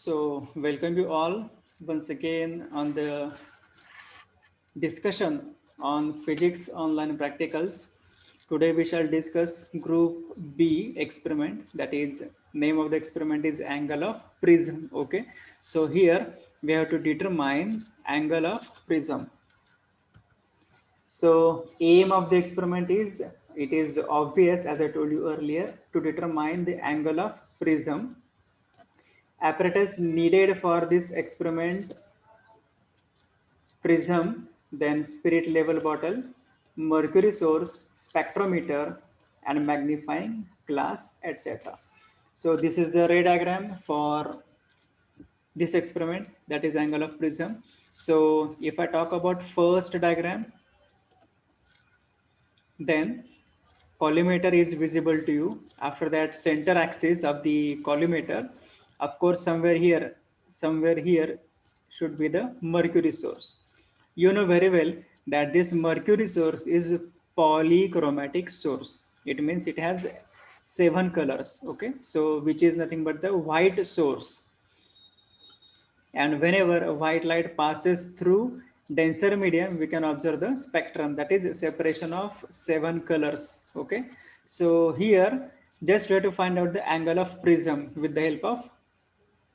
So, welcome you all once again on the discussion on physics online practicals. Today we shall discuss group B experiment, that is name of the experiment is angle of prism. Okay, so here we have to determine angle of prism. So aim of the experiment is, it is obvious as I told you earlier, to determine the angle of prism. Apparatus needed for this experiment: prism, then spirit level bottle, mercury source, spectrometer, and magnifying glass, etc. So this is the ray diagram for this experiment, that is angle of prism. So if I talk about first diagram, then collimator is visible to you. After that, center axis of the collimator, of course somewhere here should be the mercury source. You know very well that this mercury source is polychromatic source. It means it has 7 colors. Okay, so which is nothing but the white source. And whenever a white light passes through denser medium, we can observe the spectrum, that is separation of 7 colors. Okay, so here just try to find out the angle of prism with the help of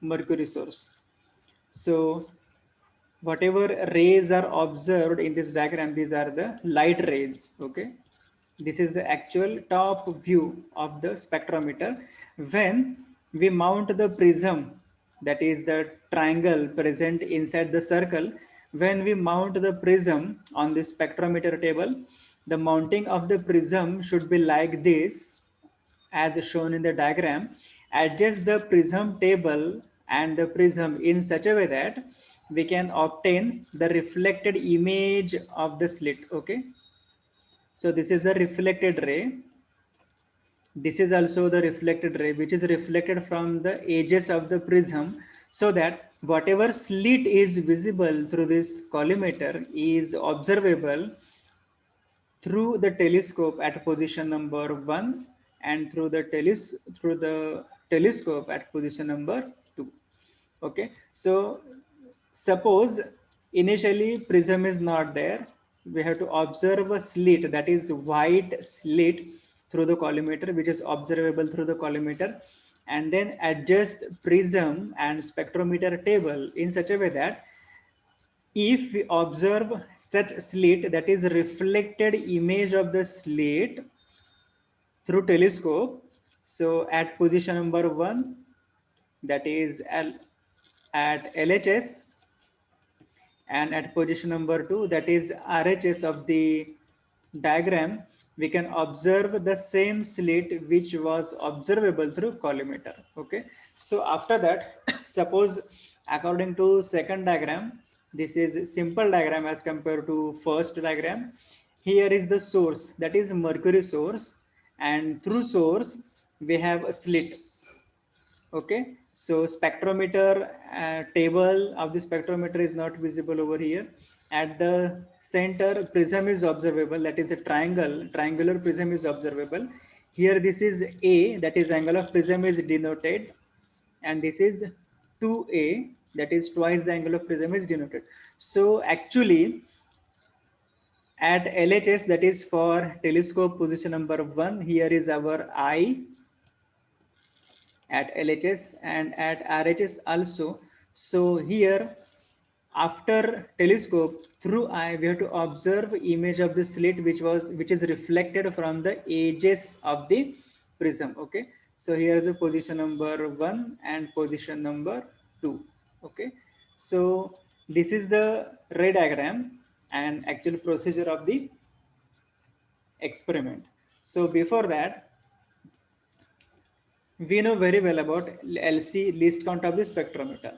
mercury source. So whatever rays are observed in this diagram, these are the light rays. Okay, this is the actual top view of the spectrometer. When we mount the prism, that is the triangle present inside the circle, when we mount the prism on the spectrometer table, the mounting of the prism should be like this, as shown in the diagram. Adjust the prism table and the prism in such a way that we can obtain the reflected image of the slit. Okay, so this is the reflected ray. This is also the reflected ray which is reflected from the edges of the prism, so that whatever slit is visible through this collimator is observable through the telescope at position number 1 and through the telescope at position number 2. Okay, so suppose initially prism is not there, we have to observe a slit, that is white slit, through the collimator, which is observable through the collimator, and then adjust prism and spectrometer table in such a way that if we observe such slit, that is reflected image of the slit through telescope, so at position number 1, that is at LHS, and at position number 2, that is RHS of the diagram, we can observe the same slit which was observable through collimator. Okay, so after that suppose according to second diagram, this is simple diagram as compared to first diagram. Here is the source, that is mercury source, and through source we have a slit. Okay, so spectrometer table of the spectrometer is not visible over here. At the center prism is observable, that is a triangular prism is observable. Here this is a, that is angle of prism is denoted, and this is 2a, that is twice the angle of prism is denoted. So actually at LHS, that is for telescope position number 1, here is our eye at LHS and at RHS also. So here after telescope through eye, we have to observe image of the slit which is reflected from the edges of the prism. Okay, so here is the position number 1 and position number 2. Okay, so this is the ray diagram and actual procedure of the experiment. So before that, we know very well about LC, least count of the spectrometer.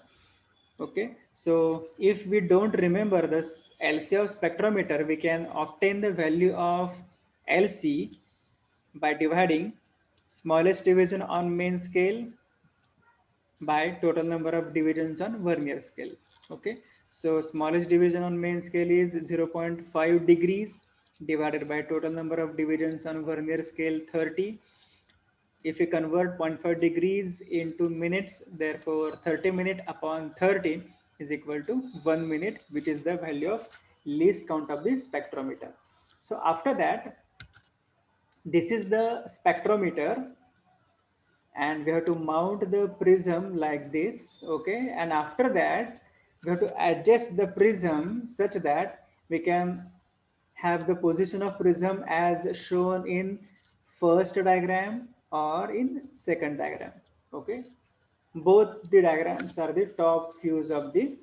Okay, so if we don't remember this LC of spectrometer, we can obtain the value of LC by dividing smallest division on main scale by total number of divisions on vernier scale. Okay, so smallest division on main scale is 0.5 degrees divided by total number of divisions on vernier scale 30. If we convert 0.5 degrees into minutes, therefore 30 minute upon 30 is equal to 1 minute, which is the value of least count of the spectrometer. So after that, this is the spectrometer, and we have to mount the prism like this, okay? And after that, we have to adjust the prism such that we can have the position of prism as shown in first diagram or in second diagram, okay? Both the diagrams are the top views of the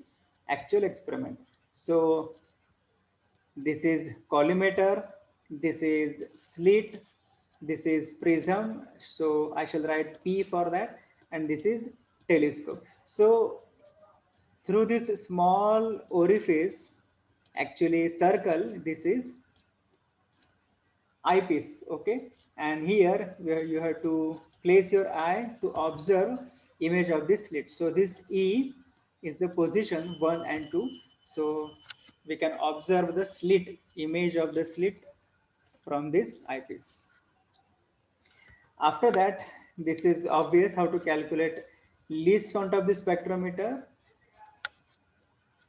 actual experiment. So this is collimator, this is slit, this is prism. So I shall write P for that, and this is telescope. So through this small orifice, actually circle, this is eyepiece, okay? And here where you have to place your eye to observe image of this slit. So this E is the position 1 and 2. So we can observe the slit, image of the slit from this eyepiece. After that, this is obvious how to calculate least count of the spectrometer.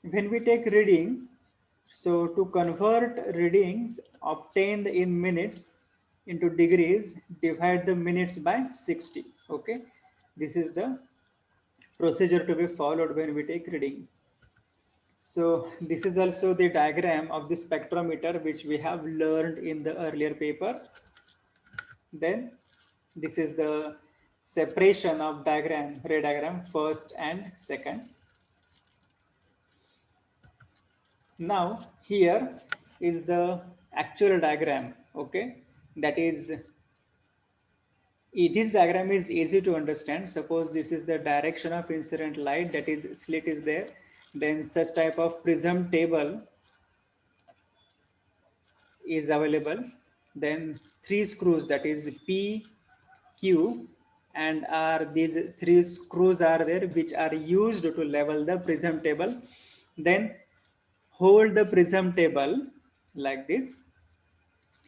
When we take reading, so to convert readings obtained in minutes into degrees, divide the minutes by 60. Okay, this is the procedure to be followed when we take reading. So this is also the diagram of the spectrometer which we have learned in the earlier paper. Then this is the separation of diagram, ray diagram, first and second. Now here is the actual diagram, okay? That is, this diagram is easy to understand. Suppose this is the direction of incident light, that is slit is there. Then such type of prism table is available. Then three screws, that is P, Q and R, these three screws are there which are used to level the prism table. Then hold the prism table like this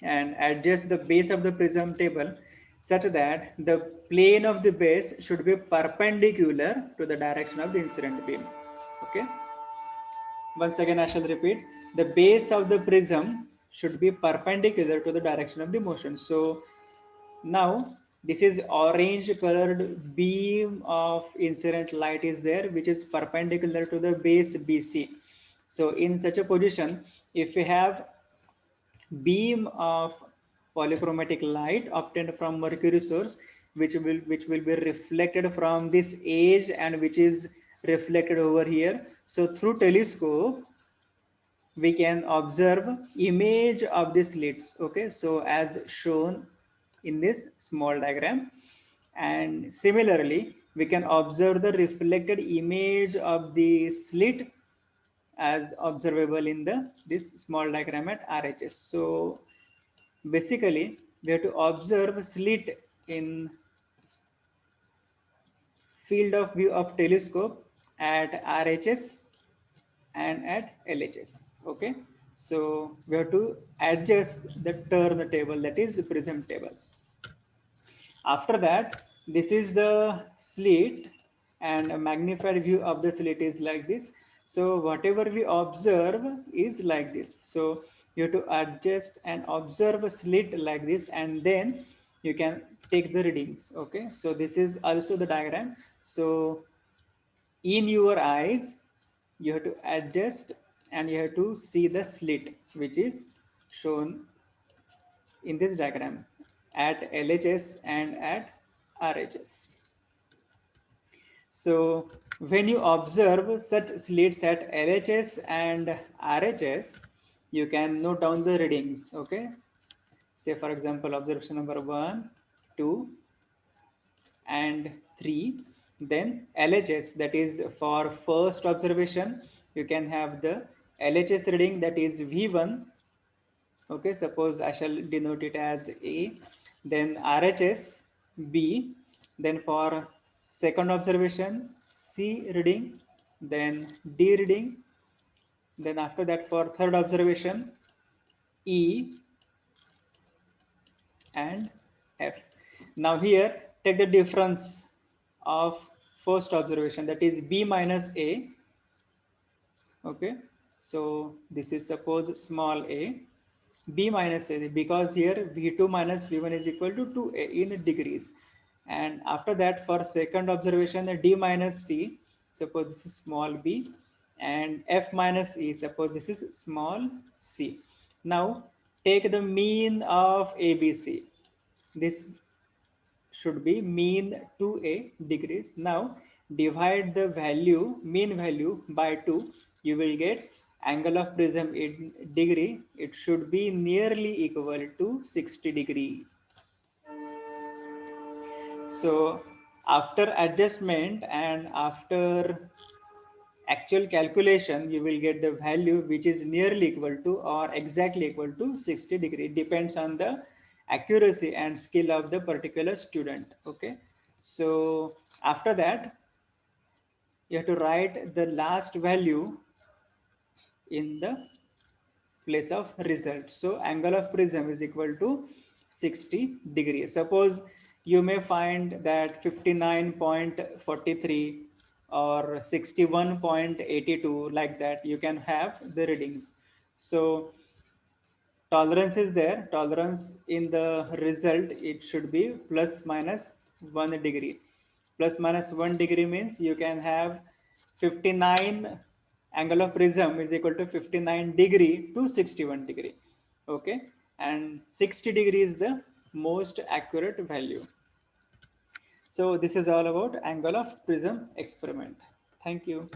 and adjust the base of the prism table such that the plane of the base should be perpendicular to the direction of the incident beam. Okay. Once again, I shall repeat, the base of the prism should be perpendicular to the direction of the motion. So now this is orange colored beam of incident light is there, which is perpendicular to the base BC. So in such a position, if we have beam of polychromatic light obtained from mercury source, which will be reflected from this edge and which is reflected over here, so through telescope we can observe image of the slits, okay? So as shown in this small diagram, and similarly we can observe the reflected image of the slit as observable in the this small diagram at RHS. So basically we have to observe slit in field of view of telescope at RHS and at LHS. Okay, so we have to adjust the turntable, that is the prism table. After that, this is the slit and a magnified view of the slit is like this. So whatever we observe is like this. So you have to adjust and observe a slit like this, and then you can take the readings. Okay, so this is also the diagram. So in your eyes, you have to adjust and you have to see the slit which is shown in this diagram at LHS and at RHS. So when you observe such slits at LHS and RHS, you can note down the readings, okay? Say for example, observation number 1, 2 and 3. Then LHS, that is for first observation, you can have the LHS reading, that is V1. Okay, suppose I shall denote it as A, then RHS B, then for second observation C reading, then D reading, then after that for third observation E and F. Now here take the difference of first observation, that is B minus A. Okay, so this is suppose small a, B minus a, because here V2 minus V1 is equal to 2a in degrees. And after that, for second observation, the D minus C, suppose this is small b, and F minus E, suppose this is small c. Now take the mean of ABC. This should be mean 2a degrees. Now divide the value, mean value, by 2. You will get angle of prism in degree. It should be nearly equal to 60 degree. So after adjustment and after actual calculation, you will get the value which is nearly equal to or exactly equal to 60 degree. Depends on the accuracy and skill of the particular student. Okay, so after that you have to write the last value in the place of result. So angle of prism is equal to 60 degrees. Suppose you may find that 59.43 or 61.82, like that you can have the readings. So tolerance is there. Tolerance in the result, it should be plus minus 1 degree. Plus minus 1 degree means you can have 59, angle of prism is equal to 59 degree to 61 degree. Okay, and 60 degree is the most accurate value. So this is all about angle of prism experiment. Thank you.